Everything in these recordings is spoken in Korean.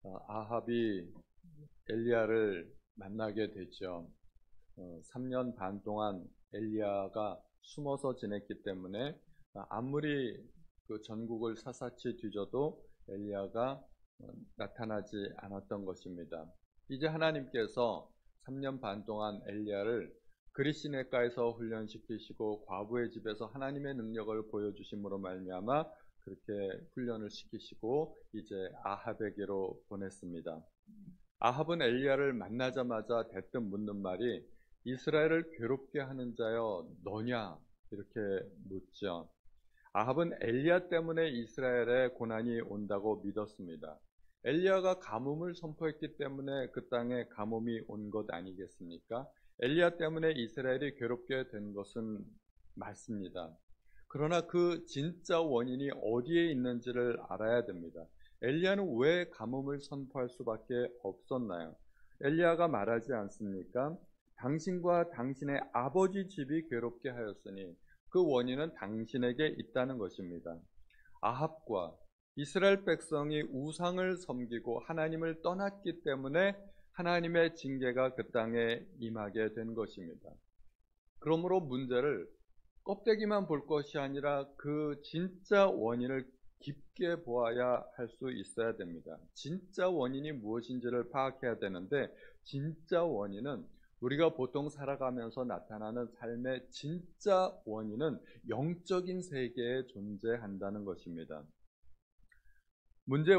아합이 엘리야를 만나게 되죠. 3년 반 동안 엘리야가 숨어서 지냈기 때문에 아무리 그 전국을 샅샅이 뒤져도 엘리야가 나타나지 않았던 것입니다. 이제 하나님께서 3년 반 동안 엘리야를 그리시네가에서 훈련시키시고 과부의 집에서 하나님의 능력을 보여주심으로 말미암아 그렇게 훈련을 시키시고 이제 아합에게로 보냈습니다. 아합은 엘리야를 만나자마자 대뜸 묻는 말이 이스라엘을 괴롭게 하는 자여 너냐 이렇게 묻죠. 아합은 엘리야 때문에 이스라엘에 고난이 온다고 믿었습니다. 엘리야가 가뭄을 선포했기 때문에 그 땅에 가뭄이 온 것 아니겠습니까? 엘리야 때문에 이스라엘이 괴롭게 된 것은 맞습니다. 그러나 그 진짜 원인이 어디에 있는지를 알아야 됩니다. 엘리야는 왜 가뭄을 선포할 수밖에 없었나요? 엘리야가 말하지 않습니까? 당신과 당신의 아버지 집이 괴롭게 하였으니 그 원인은 당신에게 있다는 것입니다. 아합과 이스라엘 백성이 우상을 섬기고 하나님을 떠났기 때문에 하나님의 징계가 그 땅에 임하게 된 것입니다. 그러므로 문제를 껍데기만 볼 것이 아니라 그 진짜 원인을 깊게 보아야 할 수 있어야 됩니다. 진짜 원인이 무엇인지를 파악해야 되는데 진짜 원인은 우리가 보통 살아가면서 나타나는 삶의 진짜 원인은 영적인 세계에 존재한다는 것입니다. 문제의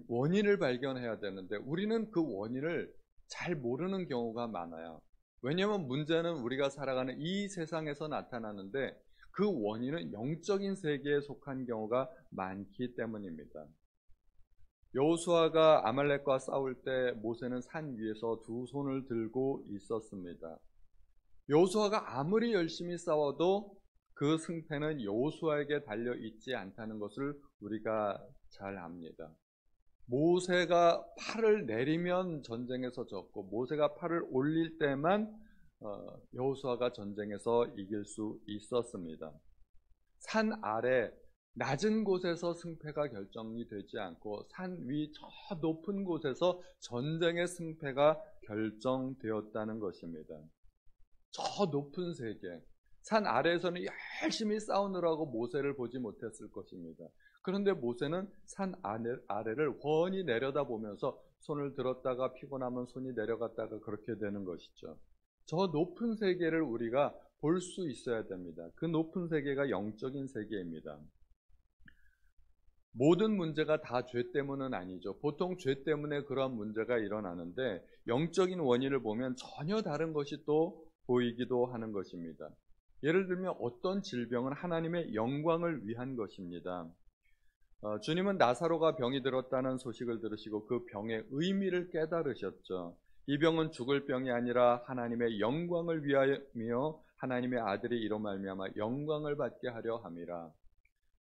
원인을 발견해야 되는데 우리는 그 원인을 잘 모르는 경우가 많아요. 왜냐하면 문제는 우리가 살아가는 이 세상에서 나타나는데 그 원인은 영적인 세계에 속한 경우가 많기 때문입니다. 여호수아가 아말렉과 싸울 때 모세는 산 위에서 두 손을 들고 있었습니다. 여호수아가 아무리 열심히 싸워도 그 승패는 여호수아에게 달려 있지 않다는 것을 우리가 잘 압니다. 모세가 팔을 내리면 전쟁에서 졌고 모세가 팔을 올릴 때만 여호수아가 전쟁에서 이길 수 있었습니다. 산 아래 낮은 곳에서 승패가 결정이 되지 않고 산 위 저 높은 곳에서 전쟁의 승패가 결정되었다는 것입니다. 저 높은 세계, 산 아래에서는 열심히 싸우느라고 모세를 보지 못했을 것입니다. 그런데 모세는 산 아래를 훤히 내려다보면서 손을 들었다가 피곤하면 손이 내려갔다가 그렇게 되는 것이죠. 저 높은 세계를 우리가 볼 수 있어야 됩니다. 그 높은 세계가 영적인 세계입니다. 모든 문제가 다 죄 때문은 아니죠. 보통 죄 때문에 그러한 문제가 일어나는데 영적인 원인을 보면 전혀 다른 것이 또 보이기도 하는 것입니다. 예를 들면 어떤 질병은 하나님의 영광을 위한 것입니다. 주님은 나사로가 병이 들었다는 소식을 들으시고 그 병의 의미를 깨달으셨죠. 이 병은 죽을 병이 아니라 하나님의 영광을 위하여 하나님의 아들이 이로 말미암아 영광을 받게 하려 함이라.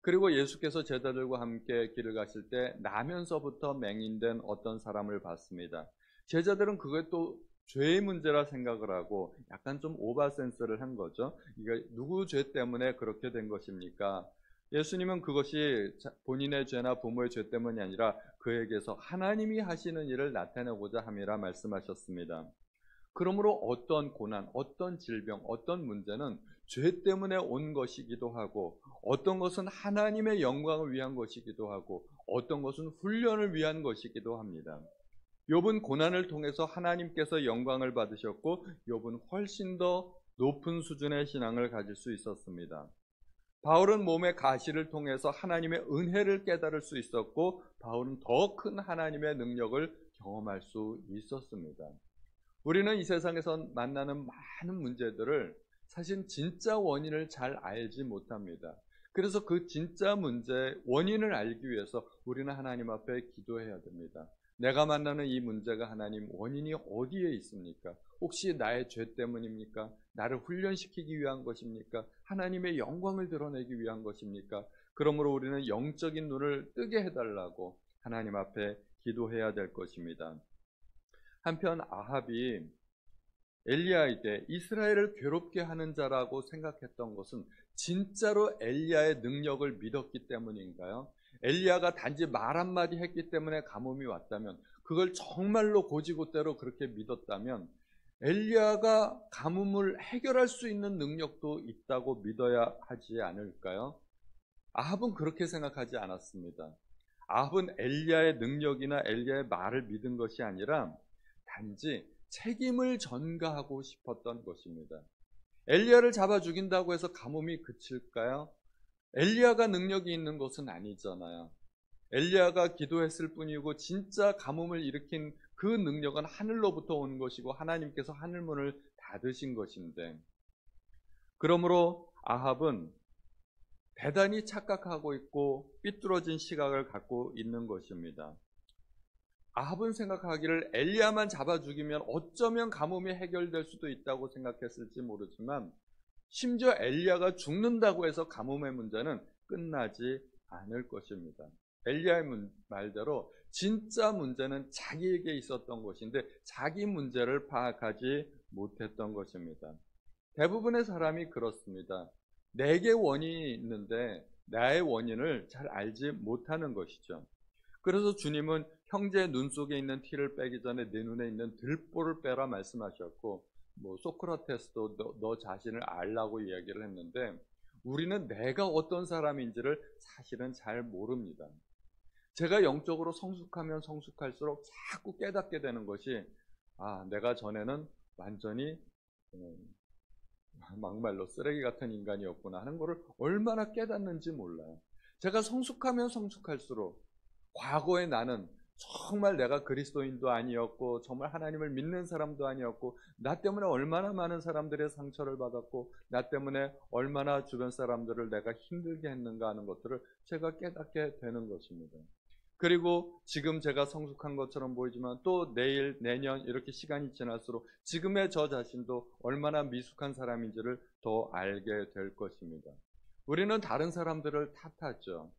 그리고 예수께서 제자들과 함께 길을 가실 때 나면서부터 맹인된 어떤 사람을 봤습니다. 제자들은 그게 또 죄의 문제라 생각을 하고 약간 좀 오버센스를 한 거죠. 이게 누구 죄 때문에 그렇게 된 것입니까? 예수님은 그것이 본인의 죄나 부모의 죄 때문이 아니라 그에게서 하나님이 하시는 일을 나타내고자 함이라 말씀하셨습니다. 그러므로 어떤 고난, 어떤 질병, 어떤 문제는 죄 때문에 온 것이기도 하고 어떤 것은 하나님의 영광을 위한 것이기도 하고 어떤 것은 훈련을 위한 것이기도 합니다. 욥은 고난을 통해서 하나님께서 영광을 받으셨고 욥은 훨씬 더 높은 수준의 신앙을 가질 수 있었습니다. 바울은 몸의 가시를 통해서 하나님의 은혜를 깨달을 수 있었고 바울은 더 큰 하나님의 능력을 경험할 수 있었습니다. 우리는 이 세상에서 만나는 많은 문제들을 사실 진짜 원인을 잘 알지 못합니다. 그래서 그 진짜 문제 원인을 알기 위해서 우리는 하나님 앞에 기도해야 됩니다. 내가 만나는 이 문제가 하나님 원인이 어디에 있습니까? 혹시 나의 죄 때문입니까? 나를 훈련시키기 위한 것입니까? 하나님의 영광을 드러내기 위한 것입니까? 그러므로 우리는 영적인 눈을 뜨게 해달라고 하나님 앞에 기도해야 될 것입니다. 한편 아합이 엘리야에게 이스라엘을 괴롭게 하는 자라고 생각했던 것은 진짜로 엘리야의 능력을 믿었기 때문인가요? 엘리야가 단지 말 한마디 했기 때문에 가뭄이 왔다면, 그걸 정말로 고지고대로 그렇게 믿었다면 엘리야가 가뭄을 해결할 수 있는 능력도 있다고 믿어야 하지 않을까요? 아합은 그렇게 생각하지 않았습니다. 아합은 엘리야의 능력이나 엘리야의 말을 믿은 것이 아니라 단지 책임을 전가하고 싶었던 것입니다. 엘리야를 잡아 죽인다고 해서 가뭄이 그칠까요? 엘리야가 능력이 있는 것은 아니잖아요. 엘리야가 기도했을 뿐이고 진짜 가뭄을 일으킨 그 능력은 하늘로부터 온 것이고 하나님께서 하늘문을 닫으신 것인데, 그러므로 아합은 대단히 착각하고 있고 삐뚤어진 시각을 갖고 있는 것입니다. 아합은 생각하기를 엘리야만 잡아 죽이면 어쩌면 가뭄이 해결될 수도 있다고 생각했을지 모르지만, 심지어 엘리야가 죽는다고 해서 가뭄의 문제는 끝나지 않을 것입니다. 엘리야의 말대로 진짜 문제는 자기에게 있었던 것인데 자기 문제를 파악하지 못했던 것입니다. 대부분의 사람이 그렇습니다. 내게 원인이 있는데 나의 원인을 잘 알지 못하는 것이죠. 그래서 주님은 형제의 눈 속에 있는 티를 빼기 전에 내 눈에 있는 들보를 빼라 말씀하셨고, 소크라테스도 너 자신을 알라고 이야기를 했는데, 우리는 내가 어떤 사람인지를 사실은 잘 모릅니다. 제가 영적으로 성숙하면 성숙할수록 자꾸 깨닫게 되는 것이, 내가 전에는 완전히 막말로 쓰레기 같은 인간이었구나 하는 것을 얼마나 깨닫는지 몰라요. 제가 성숙하면 성숙할수록 과거의 나는 정말 내가 그리스도인도 아니었고 정말 하나님을 믿는 사람도 아니었고, 나 때문에 얼마나 많은 사람들의 상처를 받았고 나 때문에 얼마나 주변 사람들을 내가 힘들게 했는가 하는 것들을 제가 깨닫게 되는 것입니다. 그리고 지금 제가 성숙한 것처럼 보이지만 또 내일, 내년 이렇게 시간이 지날수록 지금의 저 자신도 얼마나 미숙한 사람인지를 더 알게 될 것입니다. 우리는 다른 사람들을 탓하죠.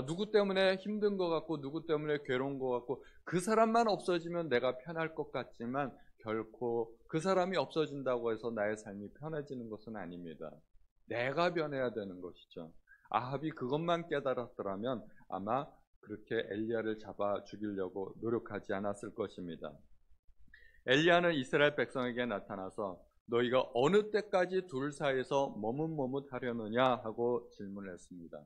누구 때문에 힘든 것 같고 누구 때문에 괴로운 것 같고, 그 사람만 없어지면 내가 편할 것 같지만 결코 그 사람이 없어진다고 해서 나의 삶이 편해지는 것은 아닙니다. 내가 변해야 되는 것이죠. 아합이 그것만 깨달았더라면 아마 그렇게 엘리야를 잡아 죽이려고 노력하지 않았을 것입니다. 엘리야는 이스라엘 백성에게 나타나서 너희가 어느 때까지 둘 사이에서 머뭇머뭇하려느냐 하고 질문을 했습니다.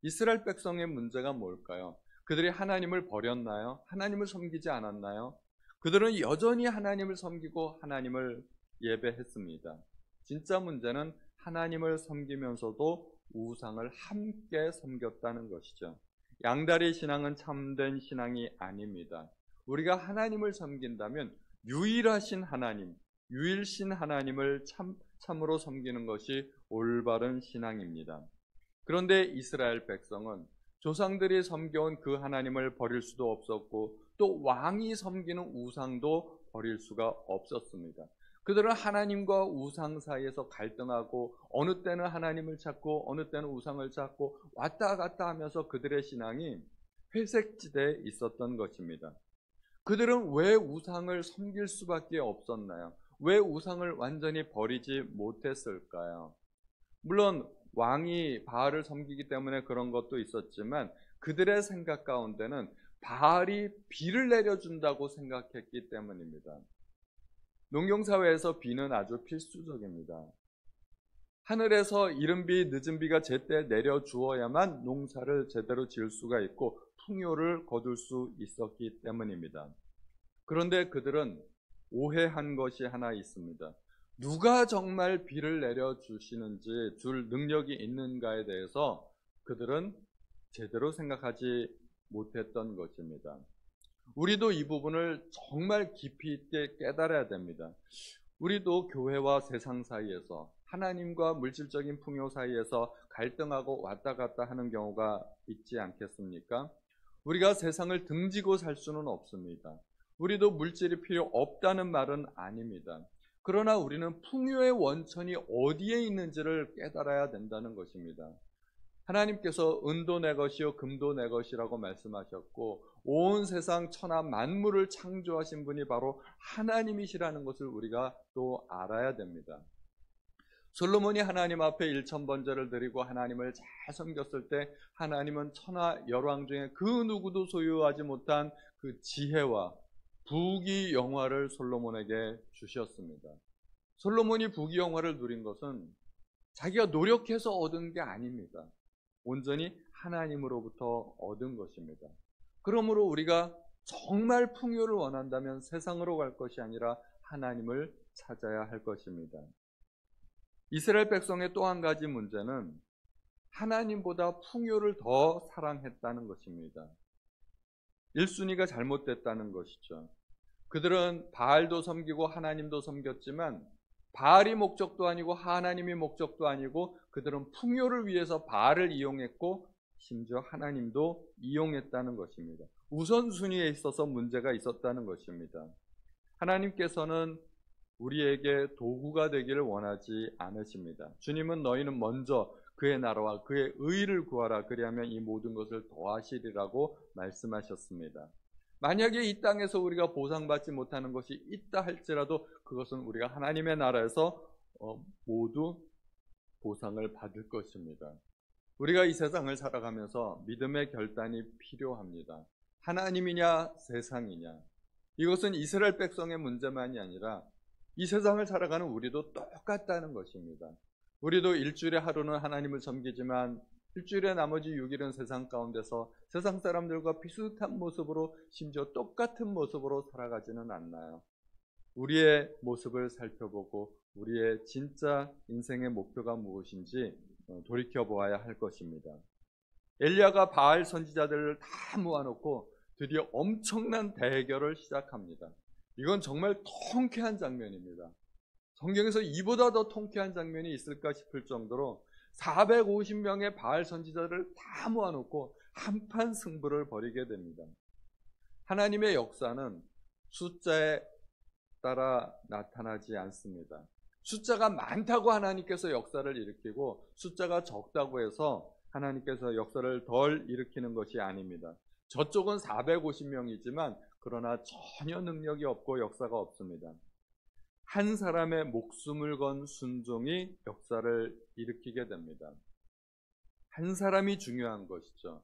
이스라엘 백성의 문제가 뭘까요? 그들이 하나님을 버렸나요? 하나님을 섬기지 않았나요? 그들은 여전히 하나님을 섬기고 하나님을 예배했습니다. 진짜 문제는 하나님을 섬기면서도 우상을 함께 섬겼다는 것이죠. 양다리 신앙은 참된 신앙이 아닙니다. 우리가 하나님을 섬긴다면 유일하신 하나님, 유일신 하나님을 참으로 섬기는 것이 올바른 신앙입니다. 그런데 이스라엘 백성은 조상들이 섬겨온 그 하나님을 버릴 수도 없었고 또 왕이 섬기는 우상도 버릴 수가 없었습니다. 그들은 하나님과 우상 사이에서 갈등하고 어느 때는 하나님을 찾고 어느 때는 우상을 찾고 왔다 갔다 하면서 그들의 신앙이 회색지대에 있었던 것입니다. 그들은 왜 우상을 섬길 수밖에 없었나요? 왜 우상을 완전히 버리지 못했을까요? 물론 왕이 바알을 섬기기 때문에 그런 것도 있었지만 그들의 생각 가운데는 바알이 비를 내려준다고 생각했기 때문입니다. 농경사회에서 비는 아주 필수적입니다. 하늘에서 이른 비, 늦은 비가 제때 내려주어야만 농사를 제대로 지을 수가 있고 풍요를 거둘 수 있었기 때문입니다. 그런데 그들은 오해한 것이 하나 있습니다. 누가 정말 비를 내려주시는지 줄 능력이 있는가에 대해서 그들은 제대로 생각하지 못했던 것입니다. 우리도 이 부분을 정말 깊이 있게 깨달아야 됩니다. 우리도 교회와 세상 사이에서, 하나님과 물질적인 풍요 사이에서 갈등하고 왔다 갔다 하는 경우가 있지 않겠습니까? 우리가 세상을 등지고 살 수는 없습니다. 우리도 물질이 필요 없다는 말은 아닙니다. 그러나 우리는 풍요의 원천이 어디에 있는지를 깨달아야 된다는 것입니다. 하나님께서 은도 내 것이요 금도 내 것이라고 말씀하셨고 온 세상 천하 만물을 창조하신 분이 바로 하나님이시라는 것을 우리가 또 알아야 됩니다. 솔로몬이 하나님 앞에 1000번제를 드리고 하나님을 잘 섬겼을 때 하나님은 천하 열왕 중에 그 누구도 소유하지 못한 그 지혜와 부귀영화를 솔로몬에게 주셨습니다. 솔로몬이 부귀영화를 누린 것은 자기가 노력해서 얻은 게 아닙니다. 온전히 하나님으로부터 얻은 것입니다. 그러므로 우리가 정말 풍요를 원한다면 세상으로 갈 것이 아니라 하나님을 찾아야 할 것입니다. 이스라엘 백성의 또 한 가지 문제는 하나님보다 풍요를 더 사랑했다는 것입니다. 1순위가 잘못됐다는 것이죠. 그들은 바알도 섬기고 하나님도 섬겼지만 바알이 목적도 아니고 하나님이 목적도 아니고 그들은 풍요를 위해서 바알을 이용했고 심지어 하나님도 이용했다는 것입니다. 우선순위에 있어서 문제가 있었다는 것입니다. 하나님께서는 우리에게 도구가 되기를 원하지 않으십니다. 주님은 너희는 먼저 그의 나라와 그의 의를 구하라 그리하면 이 모든 것을 더하시리라고 말씀하셨습니다. 만약에 이 땅에서 우리가 보상받지 못하는 것이 있다 할지라도 그것은 우리가 하나님의 나라에서 모두 보상을 받을 것입니다. 우리가 이 세상을 살아가면서 믿음의 결단이 필요합니다. 하나님이냐 세상이냐. 이것은 이스라엘 백성의 문제만이 아니라 이 세상을 살아가는 우리도 똑같다는 것입니다. 우리도 일주일에 하루는 하나님을 섬기지만 일주일에 나머지 6일은 세상 가운데서 세상 사람들과 비슷한 모습으로 심지어 똑같은 모습으로 살아가지는 않나요? 우리의 모습을 살펴보고 우리의 진짜 인생의 목표가 무엇인지 돌이켜보아야 할 것입니다. 엘리야가 바알 선지자들을 다 모아놓고 드디어 엄청난 대결을 시작합니다. 이건 정말 통쾌한 장면입니다. 성경에서 이보다 더 통쾌한 장면이 있을까 싶을 정도로 450명의 바알 선지자들을 다 모아놓고 한판 승부를 벌이게 됩니다. 하나님의 역사는 숫자에 따라 나타나지 않습니다. 숫자가 많다고 하나님께서 역사를 일으키고 숫자가 적다고 해서 하나님께서 역사를 덜 일으키는 것이 아닙니다. 저쪽은 450명이지만 그러나 전혀 능력이 없고 역사가 없습니다. 한 사람의 목숨을 건 순종이 역사를 일으키게 됩니다. 한 사람이 중요한 것이죠.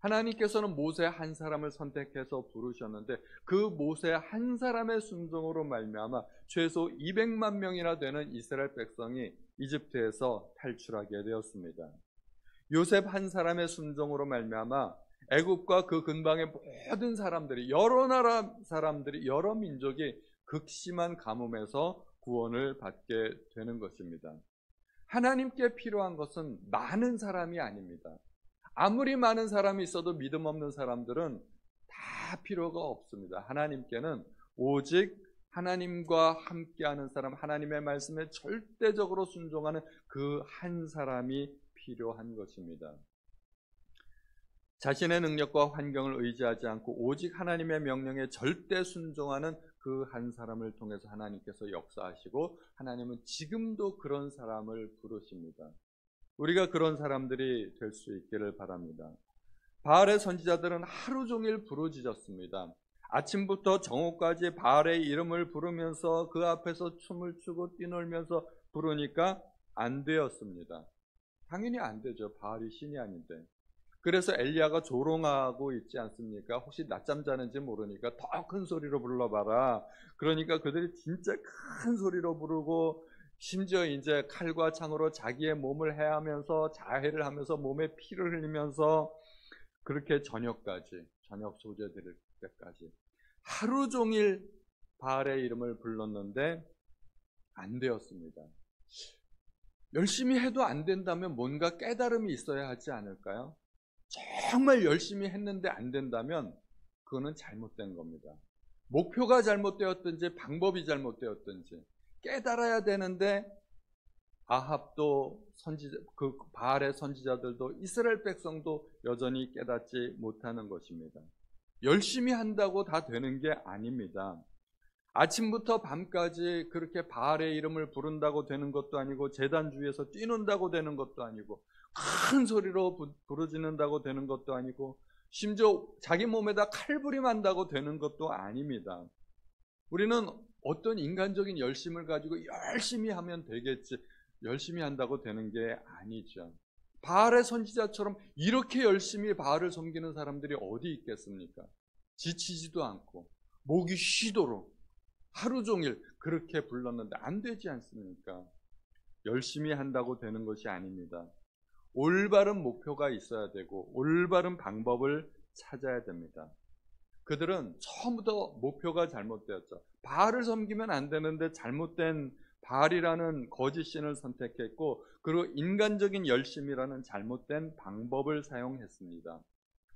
하나님께서는 모세 한 사람을 선택해서 부르셨는데 그 모세 한 사람의 순종으로 말미암아 최소 200만 명이나 되는 이스라엘 백성이 이집트에서 탈출하게 되었습니다. 요셉 한 사람의 순종으로 말미암아 애굽과 그 근방의 모든 사람들이 여러 나라 사람들이 여러 민족이 극심한 가뭄에서 구원을 받게 되는 것입니다. 하나님께 필요한 것은 많은 사람이 아닙니다. 아무리 많은 사람이 있어도 믿음 없는 사람들은 다 필요가 없습니다. 하나님께는 오직 하나님과 함께하는 사람, 하나님의 말씀에 절대적으로 순종하는 그 한 사람이 필요한 것입니다. 자신의 능력과 환경을 의지하지 않고 오직 하나님의 명령에 절대 순종하는 그 한 사람을 통해서 하나님께서 역사하시고 하나님은 지금도 그런 사람을 부르십니다. 우리가 그런 사람들이 될 수 있기를 바랍니다. 바알의 선지자들은 하루 종일 부르짖었습니다. 아침부터 정오까지 바알의 이름을 부르면서 그 앞에서 춤을 추고 뛰놀면서 부르니까 안 되었습니다. 당연히 안 되죠. 바알이 신이 아닌데. 그래서 엘리야가 조롱하고 있지 않습니까? 혹시 낮잠 자는지 모르니까 더 큰 소리로 불러봐라. 그러니까 그들이 진짜 큰 소리로 부르고 심지어 이제 칼과 창으로 자기의 몸을 해하면서 자해를 하면서 몸에 피를 흘리면서 그렇게 저녁 소재 드릴 때까지 하루 종일 바알의 이름을 불렀는데 안 되었습니다. 열심히 해도 안 된다면 뭔가 깨달음이 있어야 하지 않을까요? 정말 열심히 했는데 안 된다면 그거는 잘못된 겁니다. 목표가 잘못되었든지 방법이 잘못되었든지 깨달아야 되는데 아합도 그 바알의 선지자들도 이스라엘 백성도 여전히 깨닫지 못하는 것입니다. 열심히 한다고 다 되는 게 아닙니다. 아침부터 밤까지 그렇게 바알의 이름을 부른다고 되는 것도 아니고 제단 주위에서 뛰는다고 되는 것도 아니고 큰 소리로 부르짖는다고 되는 것도 아니고 심지어 자기 몸에다 칼부림한다고 되는 것도 아닙니다. 우리는 어떤 인간적인 열심을 가지고 열심히 하면 되겠지. 열심히 한다고 되는 게 아니죠. 바알의 선지자처럼 이렇게 열심히 바알을 섬기는 사람들이 어디 있겠습니까? 지치지도 않고 목이 쉬도록 하루 종일 그렇게 불렀는데 안 되지 않습니까? 열심히 한다고 되는 것이 아닙니다. 올바른 목표가 있어야 되고 올바른 방법을 찾아야 됩니다. 그들은 처음부터 목표가 잘못되었죠. 바알을 섬기면 안 되는데 잘못된 바알이라는 거짓 신을 선택했고, 그리고 인간적인 열심이라는 잘못된 방법을 사용했습니다.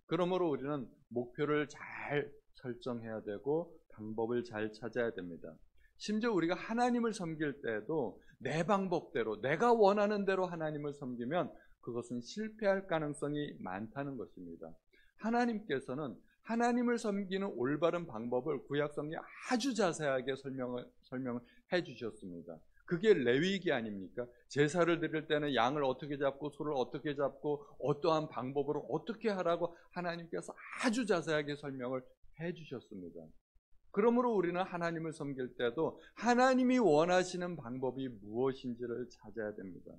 그러므로 우리는 목표를 잘 설정해야 되고 방법을 잘 찾아야 됩니다. 심지어 우리가 하나님을 섬길 때에도 내 방법대로 내가 원하는 대로 하나님을 섬기면 그것은 실패할 가능성이 많다는 것입니다. 하나님께서는 하나님을 섬기는 올바른 방법을 구약성경에 아주 자세하게 설명을 해 주셨습니다. 그게 레위기 아닙니까? 제사를 드릴 때는 양을 어떻게 잡고 소를 어떻게 잡고 어떠한 방법으로 어떻게 하라고 하나님께서 아주 자세하게 설명을 해 주셨습니다. 그러므로 우리는 하나님을 섬길 때도 하나님이 원하시는 방법이 무엇인지를 찾아야 됩니다.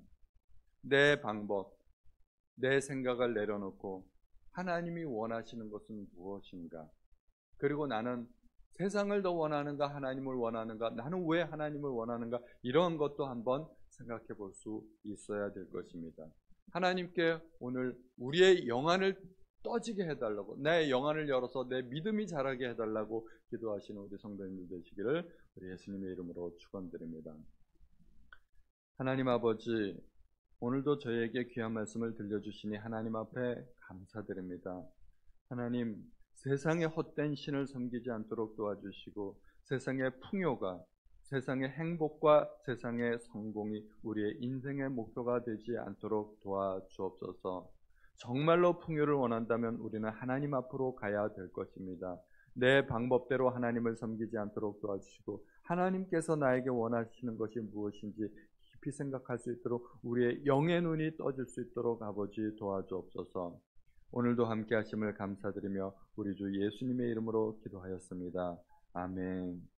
내 방법, 내 생각을 내려놓고 하나님이 원하시는 것은 무엇인가? 그리고 나는 세상을 더 원하는가 하나님을 원하는가? 나는 왜 하나님을 원하는가? 이런 것도 한번 생각해 볼 수 있어야 될 것입니다. 하나님께 오늘 우리의 영안을 떠지게 해달라고, 내 영안을 열어서 내 믿음이 자라게 해달라고 기도하시는 우리 성도님들 되시기를 우리 예수님의 이름으로 축원드립니다. 하나님 아버지, 오늘도 저희에게 귀한 말씀을 들려주시니 하나님 앞에 감사드립니다. 하나님, 세상의 헛된 신을 섬기지 않도록 도와주시고 세상의 풍요가, 세상의 행복과 세상의 성공이 우리의 인생의 목표가 되지 않도록 도와주옵소서. 정말로 풍요를 원한다면 우리는 하나님 앞으로 가야 될 것입니다. 내 방법대로 하나님을 섬기지 않도록 도와주시고 하나님께서 나에게 원하시는 것이 무엇인지 깊이 생각할 수 있도록 우리의 영의 눈이 떠질 수 있도록 아버지 도와주옵소서. 오늘도 함께 하심을 감사드리며 우리 주 예수님의 이름으로 기도하였습니다. 아멘.